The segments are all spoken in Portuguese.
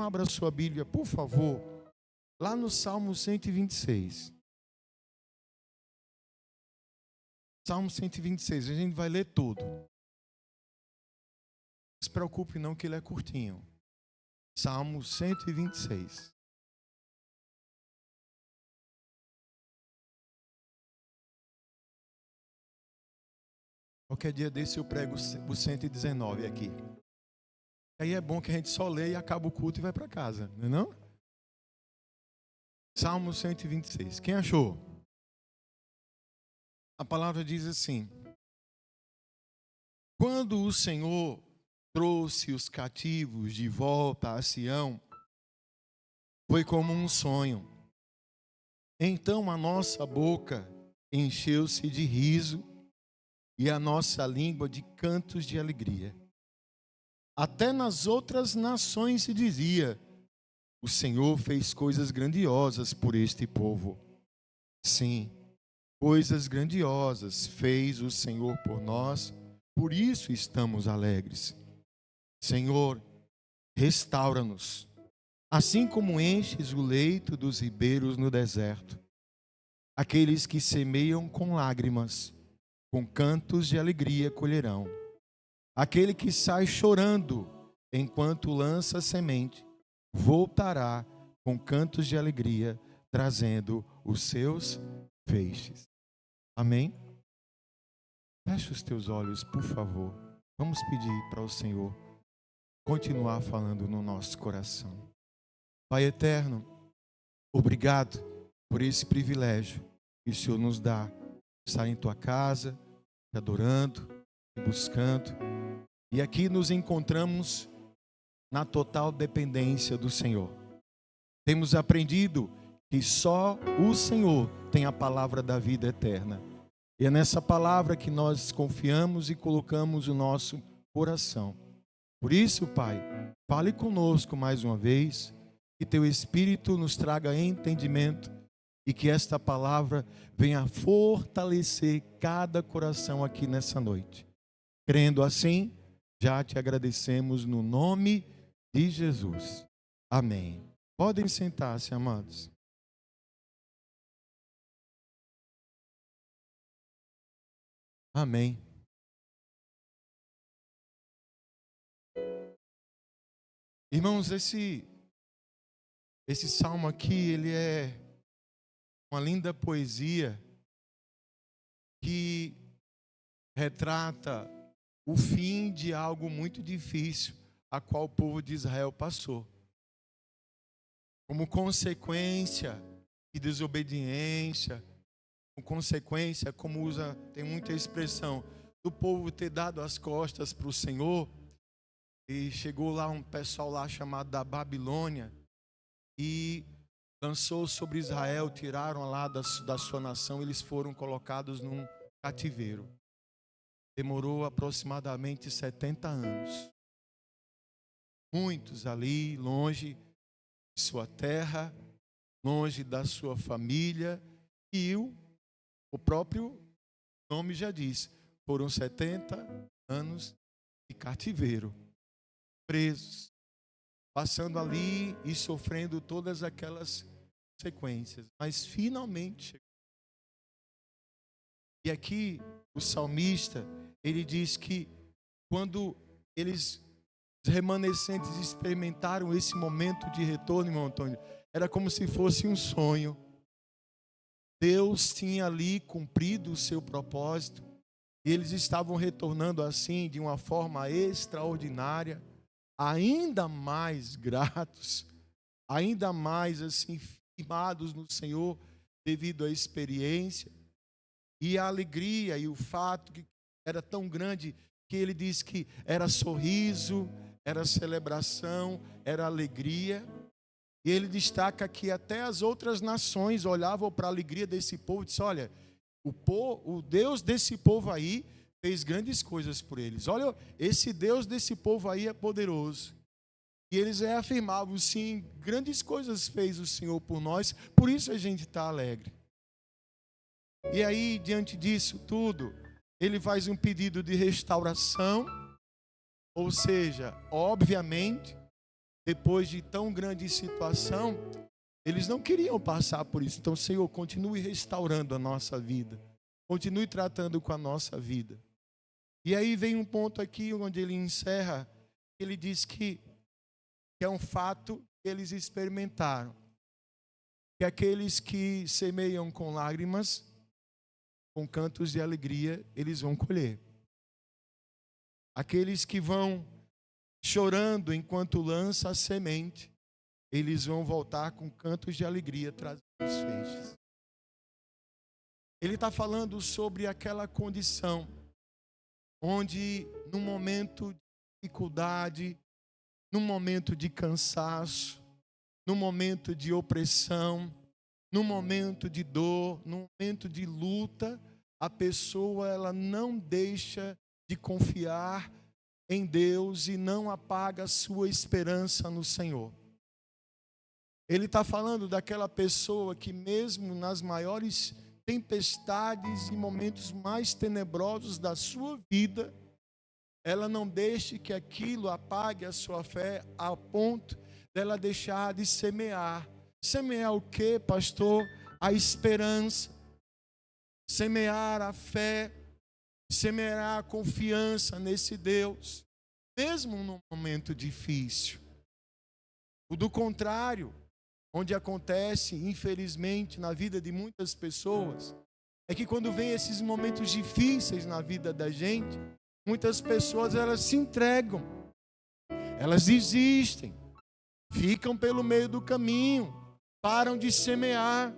abra a sua Bíblia, por favor, lá no Salmo 126. Salmo 126, a gente vai ler tudo. Não se preocupe não que ele é curtinho. Salmo 126. Qualquer dia desse eu prego o 119 aqui. Aí é bom que a gente só lê e acaba o culto e vai para casa, não é não? Salmo 126. Quem achou? A palavra diz assim: quando o Senhor trouxe os cativos de volta a Sião, foi como um sonho. Então a nossa boca encheu-se de riso e a nossa língua de cantos de alegria. Até nas outras nações se dizia: o Senhor fez coisas grandiosas por este povo. Sim, coisas grandiosas fez o Senhor por nós, por isso estamos alegres. Senhor, restaura-nos, assim como enches o leito dos ribeiros no deserto. Aqueles que semeiam com lágrimas, com cantos de alegria colherão. Aquele que sai chorando enquanto lança semente, voltará com cantos de alegria, trazendo os seus feixes. Amém? Feche os teus olhos, por favor. Vamos pedir para o Senhor continuar falando no nosso coração. Pai eterno, obrigado por esse privilégio que o Senhor nos dá, estar em tua casa, te adorando, te buscando. E aqui nos encontramos na total dependência do Senhor. Temos aprendido que só o Senhor tem a palavra da vida eterna. E é nessa palavra que nós confiamos e colocamos o nosso coração. Por isso, Pai, fale conosco mais uma vez, que teu Espírito nos traga entendimento e que esta palavra venha fortalecer cada coração aqui nessa noite. Crendo assim, já te agradecemos no nome de Jesus. Amém. Podem sentar-se, amados. Amém. Irmãos, esse salmo aqui, ele é uma linda poesia que retrata o fim de algo muito difícil a qual o povo de Israel passou. Como consequência de desobediência, como consequência, tem muita expressão, do povo ter dado as costas para o Senhor, e chegou lá um pessoal lá chamado da Babilônia, e lançou sobre Israel, tiraram lá da sua nação, eles foram colocados num cativeiro. Demorou aproximadamente 70 anos. Muitos ali, longe de sua terra, longe da sua família, e o próprio nome já diz, foram 70 anos de cativeiro, presos, passando ali e sofrendo todas aquelas consequências, mas finalmente chegou. E aqui o salmista, ele diz que quando os remanescentes experimentaram esse momento de retorno, irmão Antônio, era como se fosse um sonho. Deus tinha ali cumprido o seu propósito e eles estavam retornando assim de uma forma extraordinária, ainda mais gratos, ainda mais assim firmados no Senhor devido à experiência e a alegria e o fato que era tão grande que ele diz que era sorriso, era celebração, era alegria. E ele destaca que até as outras nações olhavam para a alegria desse povo e disseram: olha, o Deus desse povo aí fez grandes coisas por eles. Olha, esse Deus desse povo aí é poderoso. E eles reafirmavam: sim, grandes coisas fez o Senhor por nós, por isso a gente está alegre. E aí, diante disso tudo, ele faz um pedido de restauração, ou seja, obviamente, depois de tão grande situação, eles não queriam passar por isso. Então, Senhor, continue restaurando a nossa vida. Continue tratando com a nossa vida. E aí vem um ponto aqui onde ele encerra. Ele diz que é um fato que eles experimentaram. Que aqueles que semeiam com lágrimas, com cantos de alegria, eles vão colher. Aqueles que vão chorando enquanto lança a semente, eles vão voltar com cantos de alegria trazendo os feixes. Ele está falando sobre aquela condição onde, num momento de dificuldade, num momento de cansaço, num momento de opressão, num momento de dor, num momento de luta, a pessoa ela não deixa de confiar em Deus e não apaga a sua esperança no Senhor. Ele está falando daquela pessoa que mesmo nas maiores tempestades e momentos mais tenebrosos da sua vida, ela não deixe que aquilo apague a sua fé ao ponto dela deixar de semear. Semear o quê, pastor? A esperança. Semear a fé. Semear a confiança nesse Deus, mesmo num momento difícil. O do contrário, onde acontece, infelizmente, na vida de muitas pessoas, é que quando vem esses momentos difíceis na vida da gente, muitas pessoas elas se entregam, elas desistem, ficam pelo meio do caminho, param de semear,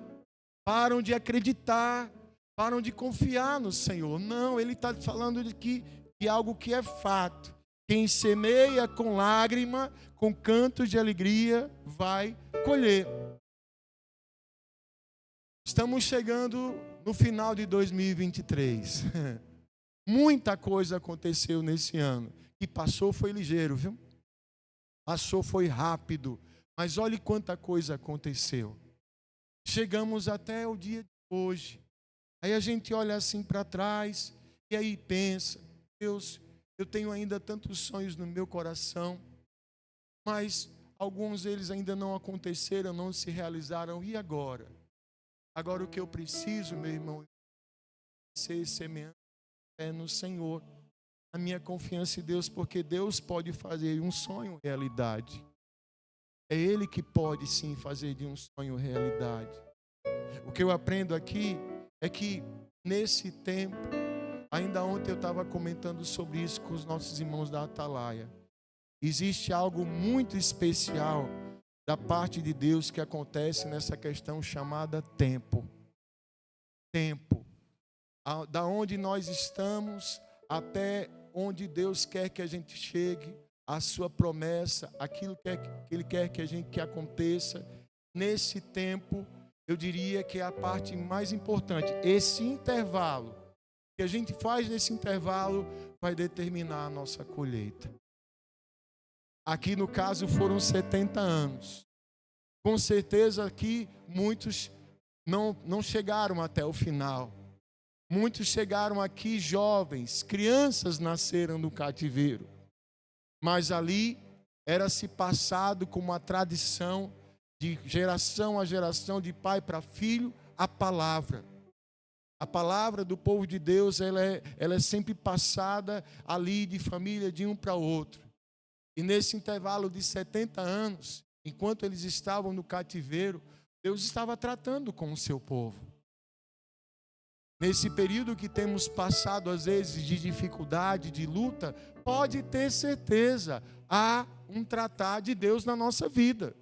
param de acreditar, param de confiar no Senhor. Não, ele está falando de algo que é fato. Quem semeia com lágrima, com cantos de alegria, vai colher. Estamos chegando no final de 2023. Muita coisa aconteceu nesse ano. E passou foi ligeiro, viu? Passou foi rápido. Mas olhe quanta coisa aconteceu. Chegamos até o dia de hoje. Aí a gente olha assim para trás e aí pensa, Deus, eu tenho ainda tantos sonhos no meu coração, mas alguns deles ainda não aconteceram, não se realizaram. E agora? Agora o que eu preciso, meu irmão, é ser semeante no Senhor. A minha confiança em Deus, porque Deus pode fazer um sonho realidade. É Ele que pode sim fazer de um sonho realidade. O que eu aprendo aqui é que nesse tempo, ainda ontem eu estava comentando sobre isso com os nossos irmãos da Atalaia. Existe algo muito especial da parte de Deus que acontece nessa questão chamada tempo. Tempo. Da onde nós estamos até onde Deus quer que a gente chegue, a sua promessa, aquilo que Ele quer que aconteça. Nesse tempo, eu diria que é a parte mais importante. Esse intervalo, que a gente faz nesse intervalo, vai determinar a nossa colheita. Aqui no caso foram 70 anos. Com certeza aqui muitos não chegaram até o final. Muitos chegaram aqui jovens, crianças nasceram no cativeiro. Mas ali era se passado como uma tradição de geração a geração, de pai para filho, a palavra. A palavra do povo de Deus, ela é sempre passada ali de família de um para outro. E nesse intervalo de 70 anos, enquanto eles estavam no cativeiro, Deus estava tratando com o seu povo. Nesse período que temos passado, às vezes, de dificuldade, de luta, pode ter certeza, há um tratar de Deus na nossa vida.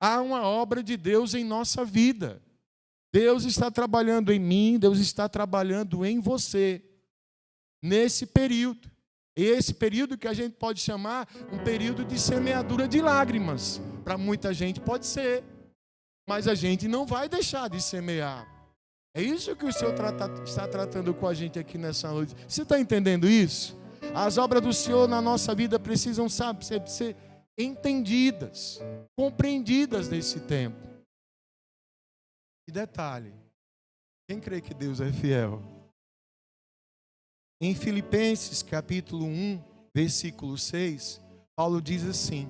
Há uma obra de Deus em nossa vida. Deus está trabalhando em mim, Deus está trabalhando em você. Nesse período. E esse período que a gente pode chamar um período de semeadura de lágrimas. Para muita gente pode ser. Mas a gente não vai deixar de semear. É isso que o Senhor está tratando com a gente aqui nessa noite. Você está entendendo isso? As obras do Senhor na nossa vida precisam, ser entendidas, compreendidas nesse tempo. E detalhe, quem crê que Deus é fiel? Em Filipenses capítulo 1, versículo 6, Paulo diz assim: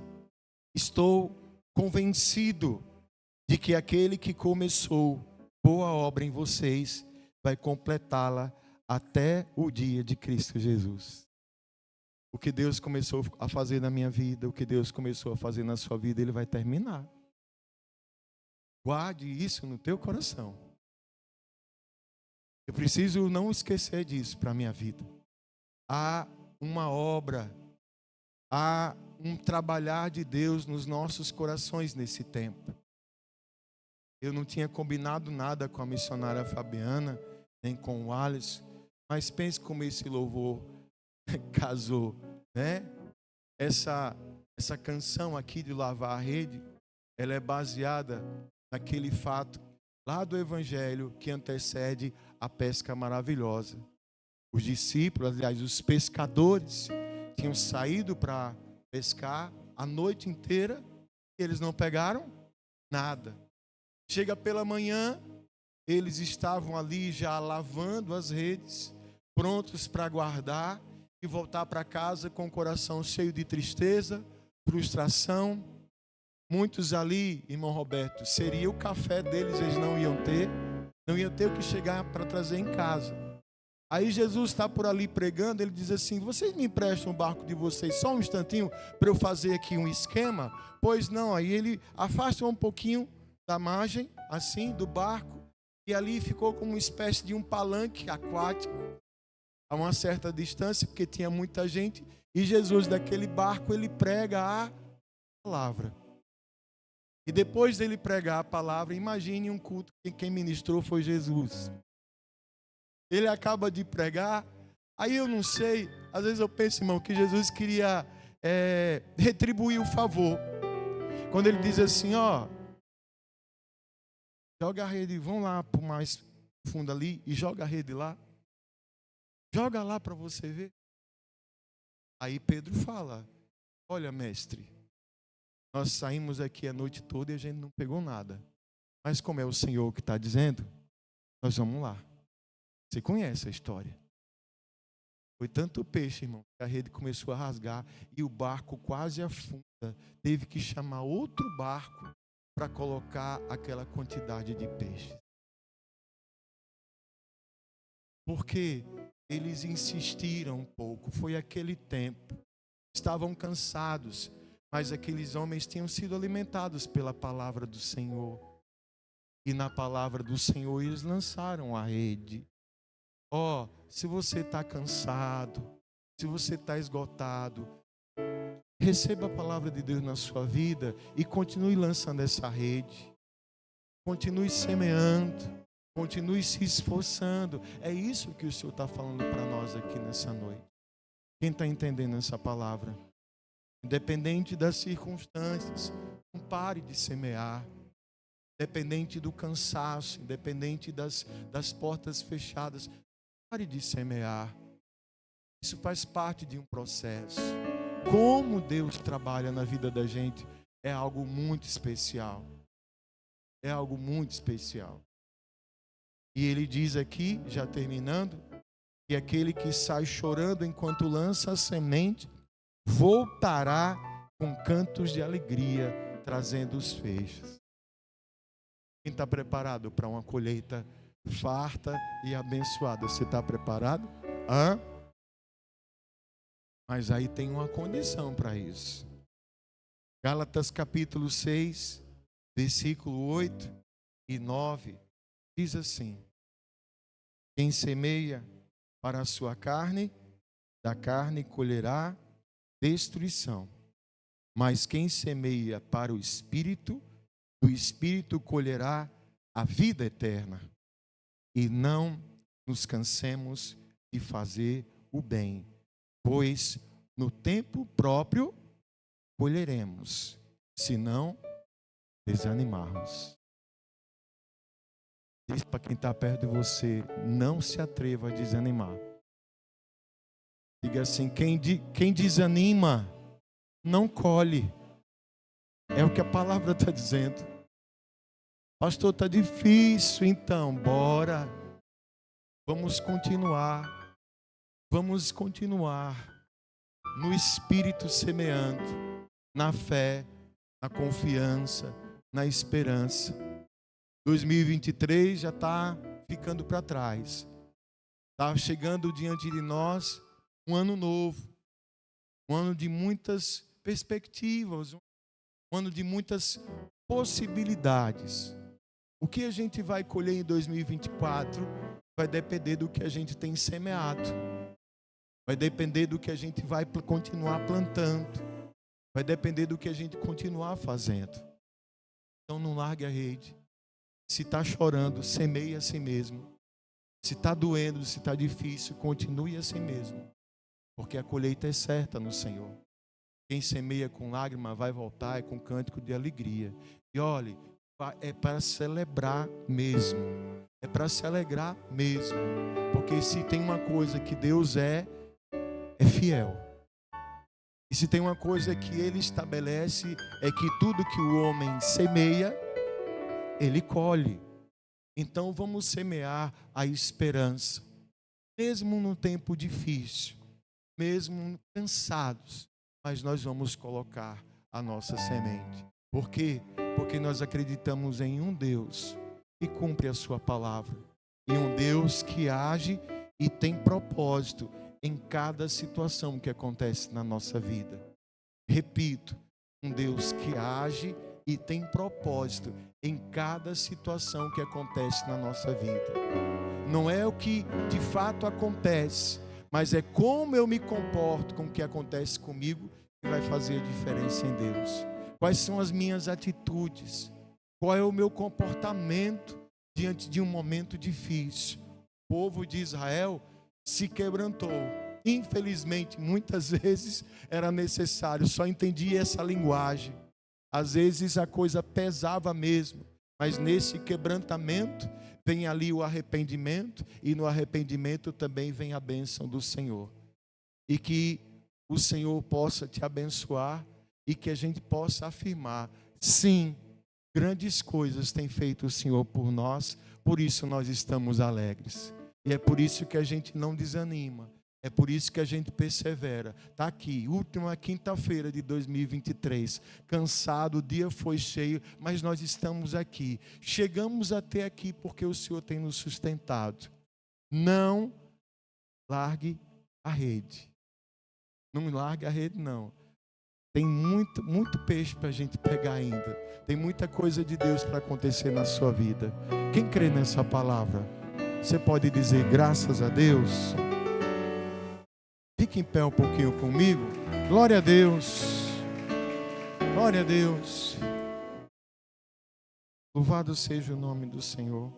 Estou convencido de que aquele que começou boa obra em vocês vai completá-la até o dia de Cristo Jesus. O que Deus começou a fazer na minha vida, o que Deus começou a fazer na sua vida, Ele vai terminar. Guarde isso no teu coração. Eu preciso não esquecer disso para a minha vida. Há uma obra, há um trabalhar de Deus nos nossos corações nesse tempo. Eu não tinha combinado nada com a missionária Fabiana, nem com o Alisson, mas pense como esse louvor casou, né? Essa canção aqui de Lavar a Rede, ela é baseada naquele fato lá do Evangelho que antecede a pesca maravilhosa. Os discípulos, aliás, os pescadores, tinham saído para pescar a noite inteira e eles não pegaram nada. Chega pela manhã, eles estavam ali já lavando as redes, prontos para guardar e voltar para casa com o coração cheio de tristeza, frustração. Muitos ali, irmão Roberto, seria o café deles, eles não iam ter o que chegar para trazer em casa. Aí Jesus está por ali pregando, ele diz assim: vocês me emprestam o barco de vocês só um instantinho para eu fazer aqui um esquema? Pois não. Aí ele afasta um pouquinho da margem, assim, do barco, e ali ficou como uma espécie de um palanque aquático, a uma certa distância, porque tinha muita gente, e Jesus daquele barco, ele prega a palavra. E depois dele pregar a palavra, imagine um culto que quem ministrou foi Jesus. Ele acaba de pregar, aí eu não sei, às vezes eu penso, irmão, que Jesus queria retribuir o favor. Quando ele diz assim, ó, joga a rede, vão lá para o mais fundo ali e joga a rede lá. Joga lá para você ver. Aí Pedro fala: olha, mestre, nós saímos aqui a noite toda e a gente não pegou nada. Mas como é o Senhor que está dizendo, nós vamos lá. Você conhece a história. Foi tanto peixe, irmão, que a rede começou a rasgar e o barco quase afunda. Teve que chamar outro barco para colocar aquela quantidade de peixe. Porque eles insistiram um pouco. Foi aquele tempo. Estavam cansados, mas aqueles homens tinham sido alimentados pela palavra do Senhor. E na palavra do Senhor eles lançaram a rede. Ó, se você está cansado, se você está esgotado, receba a palavra de Deus na sua vida e continue lançando essa rede. Continue semeando, continue se esforçando. É isso que o Senhor está falando para nós aqui nessa noite. Quem está entendendo essa palavra? Independente das circunstâncias, não pare de semear. Independente do cansaço, independente das portas fechadas, pare de semear. Isso faz parte de um processo. Como Deus trabalha na vida da gente é algo muito especial. É algo muito especial. E ele diz aqui, já terminando, que aquele que sai chorando enquanto lança a semente, voltará com cantos de alegria, trazendo os feixes. Quem está preparado para uma colheita farta e abençoada? Você está preparado? Mas aí tem uma condição para isso. Gálatas capítulo 6, versículo 8 e 9, diz assim: quem semeia para a sua carne, da carne colherá destruição. Mas quem semeia para o Espírito, do Espírito colherá a vida eterna. E não nos cansemos de fazer o bem, pois no tempo próprio colheremos, se não desanimarmos. Diz para quem está perto de você: não se atreva a desanimar. Diga assim: quem desanima não colhe. É o que a palavra está dizendo. Pastor, está difícil. Então, bora. Vamos continuar. Vamos continuar no Espírito semeando, na fé, na confiança, na esperança. 2023 já está ficando para trás. Está chegando diante de nós um ano novo, um ano de muitas perspectivas, um ano de muitas possibilidades. O que a gente vai colher em 2024 vai depender do que a gente tem semeado. Vai depender do que a gente vai continuar plantando. Vai depender do que a gente continuar fazendo. Então não largue a rede. Se está chorando, semeie a si mesmo. Se está doendo, se está difícil, continue a si mesmo. Porque a colheita é certa no Senhor. Quem semeia com lágrima vai voltar com cântico de alegria. E olhe, é para celebrar mesmo. É para se alegrar mesmo. Porque se tem uma coisa que Deus é fiel. E se tem uma coisa que Ele estabelece, é que tudo que o homem semeia, Ele colhe. Então vamos semear a esperança. Mesmo num tempo difícil, mesmo cansados, mas nós vamos colocar a nossa semente. Por quê? Porque nós acreditamos em um Deus que cumpre a sua palavra. Em um Deus que age e tem propósito em cada situação que acontece na nossa vida. Repito, um Deus que age e tem propósito em cada situação que acontece na nossa vida. Não é o que de fato acontece, mas é como eu me comporto com o que acontece comigo que vai fazer a diferença em Deus. Quais são as minhas atitudes? Qual é o meu comportamento diante de um momento difícil? O povo de Israel se quebrantou. Infelizmente, muitas vezes era necessário, só entendia essa linguagem. Às vezes a coisa pesava mesmo, mas nesse quebrantamento vem ali o arrependimento, e no arrependimento também vem a bênção do Senhor. E que o Senhor possa te abençoar e que a gente possa afirmar, sim, grandes coisas tem feito o Senhor por nós, por isso nós estamos alegres. E é por isso que a gente não desanima. É por isso que a gente persevera. Está aqui, última quinta-feira de 2023. Cansado, o dia foi cheio, mas nós estamos aqui. Chegamos até aqui porque o Senhor tem nos sustentado. Não largue a rede. Não largue a rede, não. Tem muito peixe para a gente pegar ainda. Tem muita coisa de Deus para acontecer na sua vida. Quem crê nessa palavra? Você pode dizer graças a Deus? Fique em pé um pouquinho comigo. Glória a Deus. Glória a Deus. Louvado seja o nome do Senhor.